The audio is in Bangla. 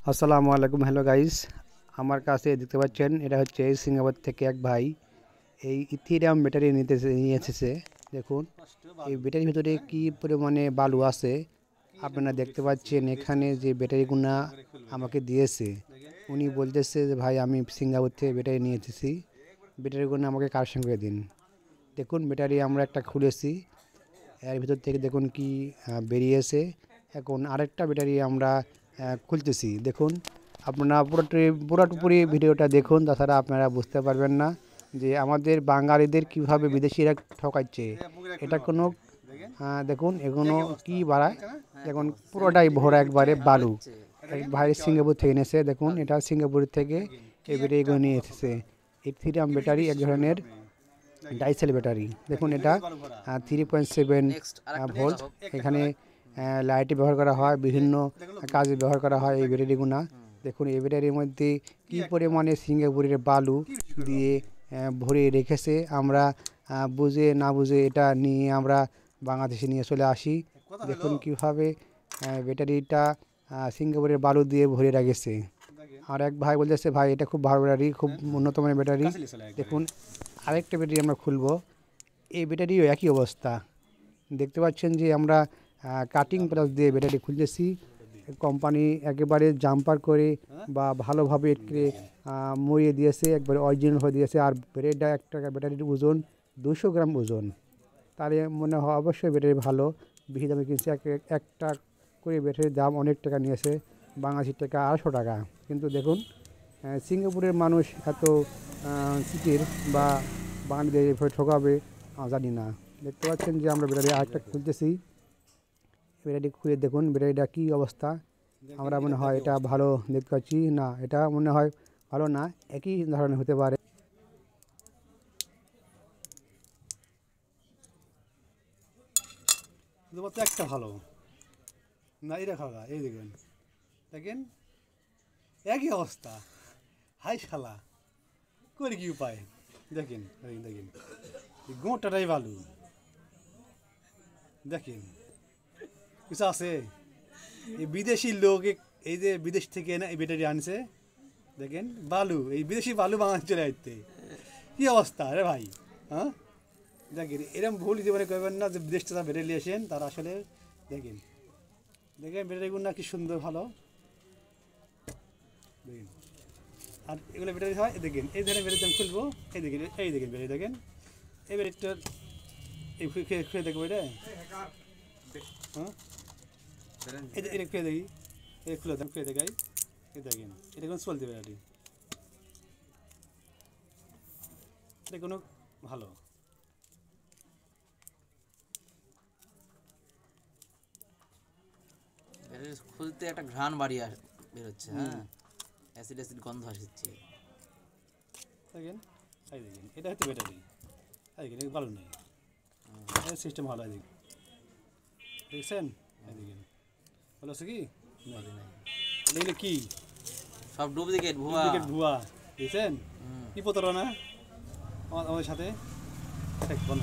আসসালামু আলাইকুম। হ্যালো গাইস, আমার কাছে দেখতে পাচ্ছেন এটা হচ্ছে সিঙ্গাপুর থেকে এক ভাই এই ইথিরিয়াম ব্যাটারি নিয়ে এসেছে। দেখুন এই ব্যাটারির ভিতরে কি পরিমাণে বালু আছে আপনারা দেখতে পাচ্ছেন। এখানে যে ব্যাটারিগুলো আমাকে দিয়েছে উনি বলতেছে যে ভাই আমি সিঙ্গাপুর থেকে ব্যাটারি নিয়ে এসেছি, ব্যাটারিগুলো আমাকে কারেকশন করে দিন। দেখুন ব্যাটারি আমরা একটা খুলেছি, এর ভিতর থেকে দেখুন কি বেরিয়েছে। এখন আরেকটা ব্যাটারি আমরা খুলতেছি। দেখুন আপনারা পুরোপুরি ভিডিওটা দেখুন, তাছাড়া আপনারা বুঝতে পারবেন না যে আমাদের বাঙালিদের কিভাবে বিদেশিরা ঠকাচ্ছে। এটা কোনো দেখুন এগুলো কি বাড়ায়, দেখুন পুরোটাই ভরা একবারে বালু। ভাই সিঙ্গাপুর থেকে এনেছে, দেখুন এটা সিঙ্গাপুর থেকে এই ব্যাটারিগুলো নিয়ে এসেছে। ইথিরিয়াম ব্যাটারি এক ধরনের ডাইসেল ব্যাটারি। দেখুন এটা 3.7 ভোল্ট। এখানে লাইটে ব্যবহার করা হয়, বিভিন্ন কাজে ব্যবহার করা হয় এই ব্যাটারিগুলো। দেখুন এই ব্যাটারির মধ্যে কী পরিমাণে সিঙ্গাপুরের বালু দিয়ে ভরে রেখেছে। আমরা বুঝে না বুঝে এটা নিয়ে আমরা বাংলাদেশে নিয়ে চলে আসি। দেখুন কীভাবে ব্যাটারিটা সিঙ্গাপুরের বালু দিয়ে ভরে রেখেছে। আর এক ভাই বলতেছে ভাই এটা খুব ভালো ব্যাটারি, খুব উন্নত মানের ব্যাটারি। দেখুন আরেকটা ব্যাটারি আমরা খুলবো, এই ব্যাটারিও একই অবস্থা। দেখতে পাচ্ছেন যে আমরা কাটিং প্লাস দিয়ে ব্যাটারি খুলতেছি। কোম্পানি একেবারে জাম্পার করে বা ভালোভাবে মরিয়ে দিয়েছে, একবারে অরিজিনাল হয়ে দিয়েছে। আর ব্যাটারিটা একটা ব্যাটারির ওজন 200 গ্রাম ওজন। তাহলে মনে হয় অবশ্যই ব্যাটারি ভালো। বেশি দামে কিনছে, একটা করে ব্যাটারির দাম অনেক টাকা নিয়েছে, বাংলাদেশের টাকা 800 টাকা। কিন্তু দেখুন সিঙ্গাপুরের মানুষ এত সিটির বা বাঙালিদের এভাবে ঠকাবে জানি না। দেখতে পাচ্ছেন যে আমরা ব্যাটারি আরেকটা খুলতেছি। ব্যাটারি খুলে দেখুন ব্যাটারিটা কী অবস্থা। আমরা মনে হয় এটা ভালো দেখতে পাচ্ছি না, এটা মনে হয় ভালো না, একই ধরনের হতে পারে। একটা ভালো না, এটা খাওয়া এই দেখবেন, দেখেন একই অবস্থা। হাই শালা করে কি উপায়, দেখেন দেখেন দেখেন গোটাটাই বালু। দেখেন কিছু আছে এই বিদেশি লোক, এই যে বিদেশ থেকে না এই ব্যাটারি আনছে, দেখেন বালু, এই বিদেশি বালু বাংলাদেশ চলে আসতে কী অবস্থা রে ভাই। হ্যাঁ দেখেন এরকম ভুল জীবনে করবেন না যে বিদেশ থেকে ব্যাটারি নিয়ে আসেন, তারা আসলে দেখেন দেখেন ব্যাটারিগুলো না কি সুন্দর ভালো। দেখেন আর এগুলো ব্যাটারি হয়, দেখেন এই ধরনের ব্যাটারি আমি খুলবো, এই দেখেন ব্যাটারি দেখেন, এই ব্যাটারিটার এই খুলে দেখবো এটা। হ্যাঁ এটা খুলে দেখি, এই খুলে দেখাই, এই দেখেন এটা কোনো চলতে ব্যাটারি, এটা কোনো ভালো। খুলতে একটা ঘ্রাণ বাড়ি বেরোচ্ছে, হ্যাঁ অ্যাসিড গন্ধ আসছে। দেখেন এই দেখেন এটা হচ্ছে ব্যাটারি, এই দেখেন ভালো নেই, সিস্টেম ভালো আছে দেখছেন। এই দেখেন ভালো আছে কি এগুলো কি সব ডুপ্লিকেট ভুয়া ভুয়া দেখছেন, কি প্রতারণা আমাদের সাথে। এটা বন্ধ